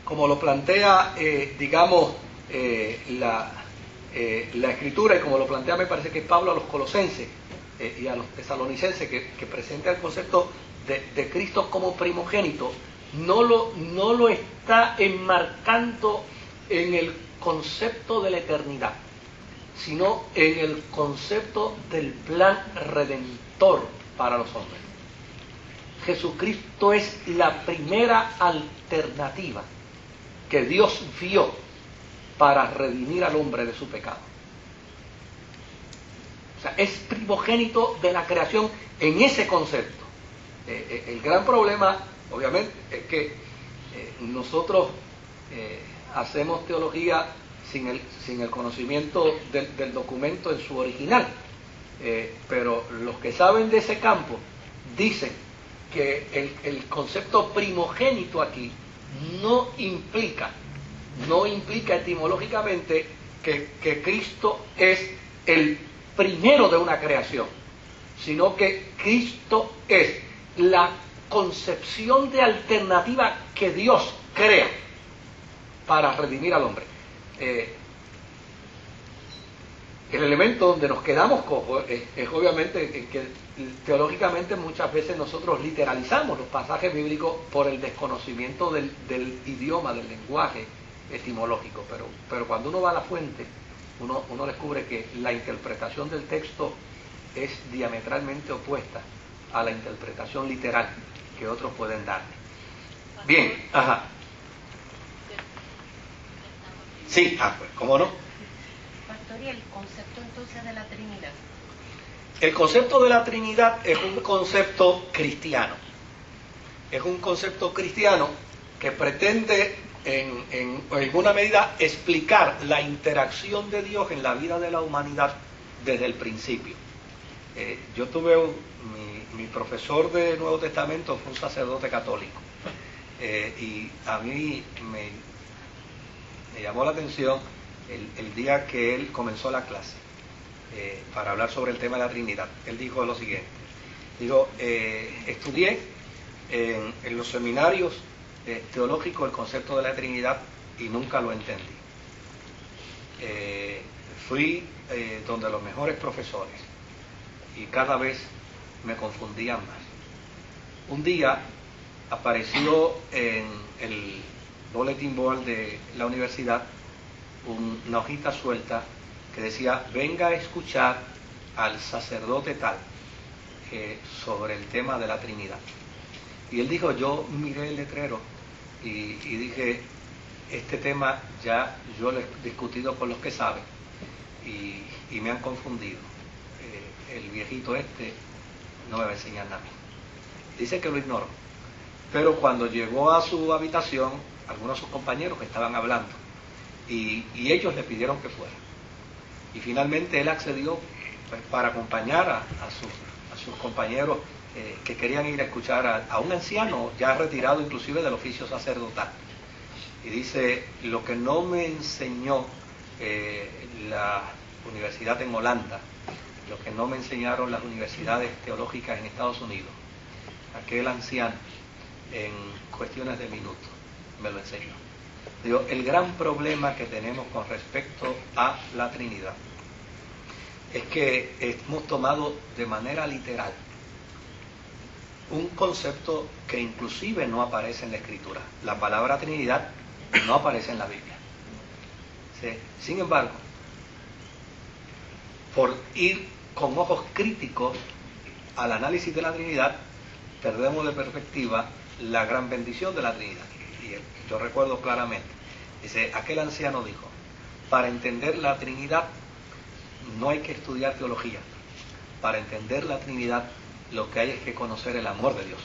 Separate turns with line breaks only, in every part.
como lo plantea, la Escritura, y como lo plantea, me parece que es Pablo a los colosenses y a los tesalonicenses, que presenta el concepto de Cristo como primogénito, no lo está enmarcando en el concepto de la eternidad, sino en el concepto del plan redentor para los hombres. Jesucristo es la primera alternativa que Dios vio para redimir al hombre de su pecado. O sea, es primogénito de la creación en ese concepto. El gran problema, obviamente, es que nosotros hacemos teología sin el conocimiento del documento en su original. Pero los que saben de ese campo dicen que el concepto primogénito aquí no implica etimológicamente que Cristo es el primero de una creación, sino que Cristo es la concepción de alternativa que Dios crea para redimir al hombre. El elemento donde nos quedamos cojos es obviamente en que teológicamente muchas veces nosotros literalizamos los pasajes bíblicos por el desconocimiento del idioma, del lenguaje etimológico, pero cuando uno va a la fuente, uno descubre que la interpretación del texto es diametralmente opuesta a la interpretación literal que otros pueden darle. Bien, ajá. Sí, pues, ¿cómo no?
Pastor, ¿y el concepto entonces de la Trinidad?
El concepto de la Trinidad es un concepto cristiano. Es un concepto cristiano que pretende en alguna medida explicar la interacción de Dios en la vida de la humanidad desde el principio. Yo tuve mi profesor de Nuevo Testamento fue un sacerdote católico, y a mí me llamó la atención el día que él comenzó la clase para hablar sobre el tema de la Trinidad. Él dijo lo siguiente: estudié en los seminarios teológicos el concepto de la Trinidad y nunca lo entendí. Fui donde los mejores profesores y cada vez me confundían más. Un día apareció en el bulletin board de la universidad una hojita suelta que decía: venga a escuchar al sacerdote tal sobre el tema de la Trinidad. Y él dijo, yo miré el letrero y dije, este tema ya yo lo he discutido con los que saben y me han confundido. El viejito este no me va a enseñar nada a mí. Dice que lo ignoró, pero cuando llegó a su habitación, algunos de sus compañeros que estaban hablando y ellos le pidieron que fuera, y finalmente él accedió, pues, para acompañar a sus compañeros que querían ir a escuchar a un anciano ya retirado inclusive del oficio sacerdotal. Y dice, lo que no me enseñó la universidad en Holanda, lo que no me enseñaron las universidades teológicas en Estados Unidos, aquel anciano en cuestiones de minutos me lo enseñó. Digo, el gran problema que tenemos con respecto a la Trinidad es que hemos tomado de manera literal un concepto que inclusive no aparece en la Escritura. La palabra Trinidad no aparece en la Biblia. ¿Sí? Sin embargo, por ir con ojos críticos al análisis de la Trinidad, perdemos de perspectiva la gran bendición de la Trinidad. Y yo recuerdo claramente, dice, aquel anciano dijo, para entender la Trinidad no hay que estudiar teología. Para entender la Trinidad lo que hay es que conocer el amor de Dios.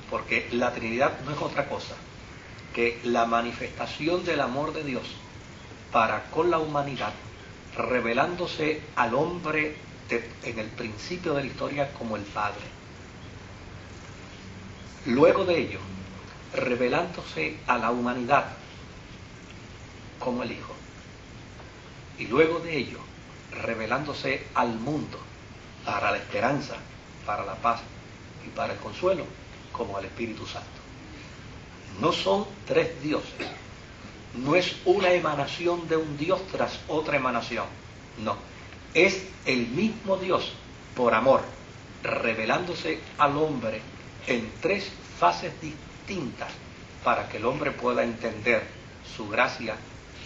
Porque la Trinidad no es otra cosa que la manifestación del amor de Dios para con la humanidad, revelándose al hombre en el principio de la historia como el Padre. Luego de ello, revelándose a la humanidad como el Hijo. Y luego de ello, revelándose al mundo para la esperanza, para la paz y para el consuelo, como el Espíritu Santo. No son tres dioses. No es una emanación de un Dios tras otra emanación. No. Es el mismo Dios, por amor, revelándose al hombre en tres fases distintas para que el hombre pueda entender su gracia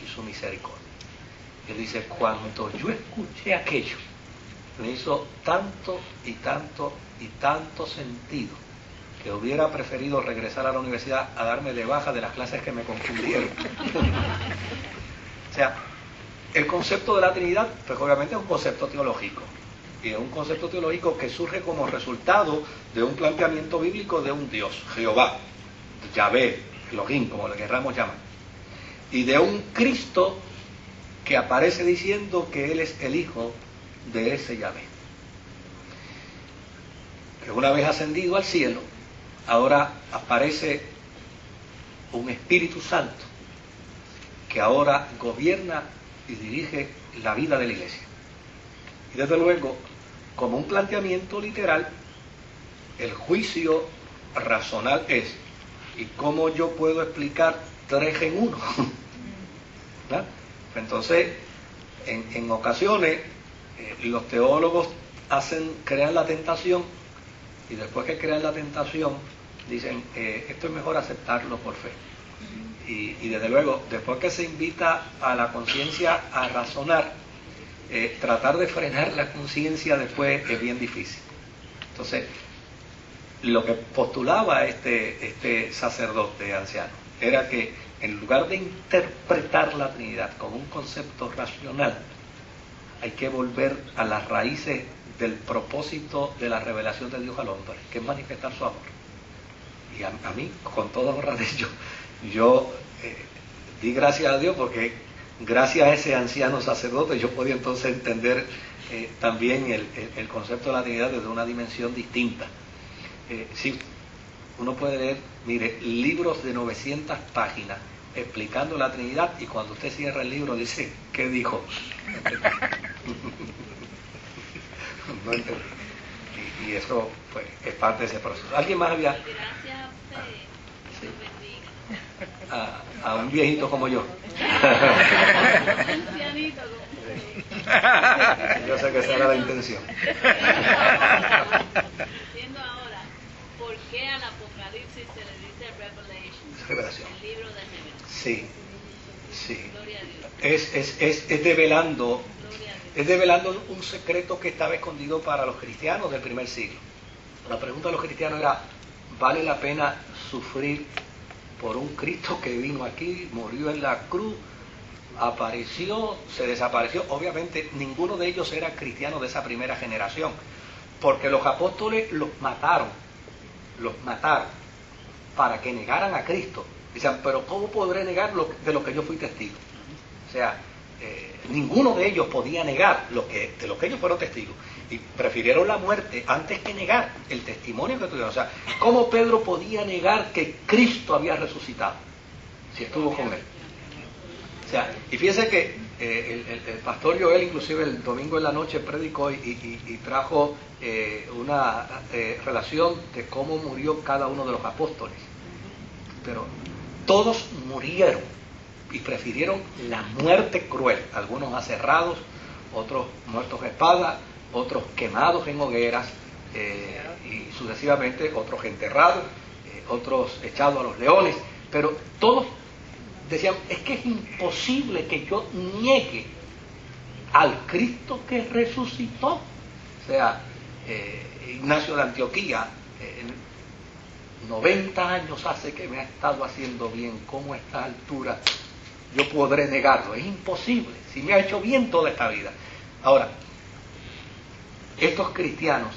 y su misericordia. Él dice, cuando yo escuché aquello, me hizo tanto y tanto y tanto sentido que hubiera preferido regresar a la universidad a darme de baja de las clases que me confundieron. O sea, el concepto de la Trinidad, pues obviamente es un concepto teológico. Y es un concepto teológico que surge como resultado de un planteamiento bíblico de un Dios, Jehová, Yahvé, Elohim, como le querramos llamar. Y de un Cristo que aparece diciendo que Él es el Hijo de ese Yahvé. Que una vez ascendido al cielo, ahora aparece un Espíritu Santo que ahora gobierna y dirige la vida de la Iglesia. Y desde luego, como un planteamiento literal, el juicio razonal es, ¿y cómo yo puedo explicar 3 en 1? ¿Verdad? Entonces, en ocasiones, los teólogos crean la tentación, y después que crean la tentación, dicen, esto es mejor aceptarlo por fe. Y desde luego, después que se invita a la conciencia a razonar, tratar de frenar la conciencia después es bien difícil. Entonces, lo que postulaba este sacerdote anciano era que en lugar de interpretar la Trinidad como un concepto racional, hay que volver a las raíces del propósito de la revelación de Dios al hombre, que es manifestar su amor. Y a mí, con toda honra de ello, yo di gracias a Dios porque gracias a ese anciano sacerdote yo podía entonces entender también el concepto de la Trinidad desde una dimensión distinta. Sí, uno puede leer, mire, libros de 900 páginas explicando la Trinidad y cuando usted cierra el libro dice, ¿qué dijo? No entendí. Y eso pues, es parte de ese proceso. ¿Alguien más había? Sí. A un viejito como yo. Yo sé que esa era la intención.
Diciendo ahora, ¿por qué al Apocalipsis se le dice
Revelación?
El libro de revelación.
Sí, sí.
Gloria a Dios.
Es develando un secreto que estaba escondido para los cristianos del primer siglo. La pregunta de los cristianos era, ¿vale la pena sufrir por un Cristo que vino aquí, murió en la cruz, apareció, se desapareció? Obviamente ninguno de ellos era cristiano de esa primera generación, porque los apóstoles los mataron para que negaran a Cristo. Dicen, pero ¿cómo podré negar de lo que yo fui testigo? O sea, ninguno de ellos podía negar de lo que ellos fueron testigos. Y prefirieron la muerte antes que negar el testimonio que tuvieron. O sea, ¿cómo Pedro podía negar que Cristo había resucitado si estuvo con él? O sea, y fíjense que el pastor Joel inclusive el domingo en la noche predicó y trajo una relación de cómo murió cada uno de los apóstoles. Pero todos murieron y prefirieron la muerte cruel, algunos aserrados, otros muertos a espada, otros quemados en hogueras y sucesivamente otros enterrados, otros echados a los leones, pero todos decían, es que es imposible que yo niegue al Cristo que resucitó. O sea, Ignacio de Antioquía, 90 años hace que me ha estado haciendo bien, ¿cómo a esta altura yo podré negarlo? Es imposible, si me ha hecho bien toda esta vida. Ahora, estos cristianos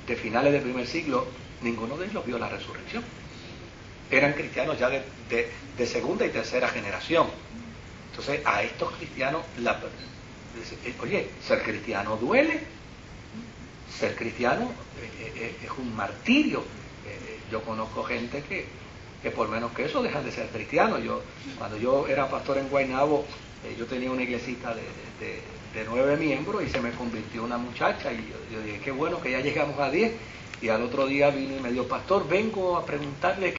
de finales del primer siglo, ninguno de ellos vio la resurrección. Eran cristianos ya de segunda y tercera generación. Entonces, a estos cristianos, oye, ser cristiano duele. Ser cristiano es un martirio. Yo conozco gente que por menos que eso dejan de ser cristianos. Cuando yo era pastor en Guaynabo, yo tenía una iglesita de 9 miembros y se me convirtió una muchacha y yo dije, qué bueno que ya llegamos a 10, y al otro día vino y me dijo, pastor, vengo a preguntarle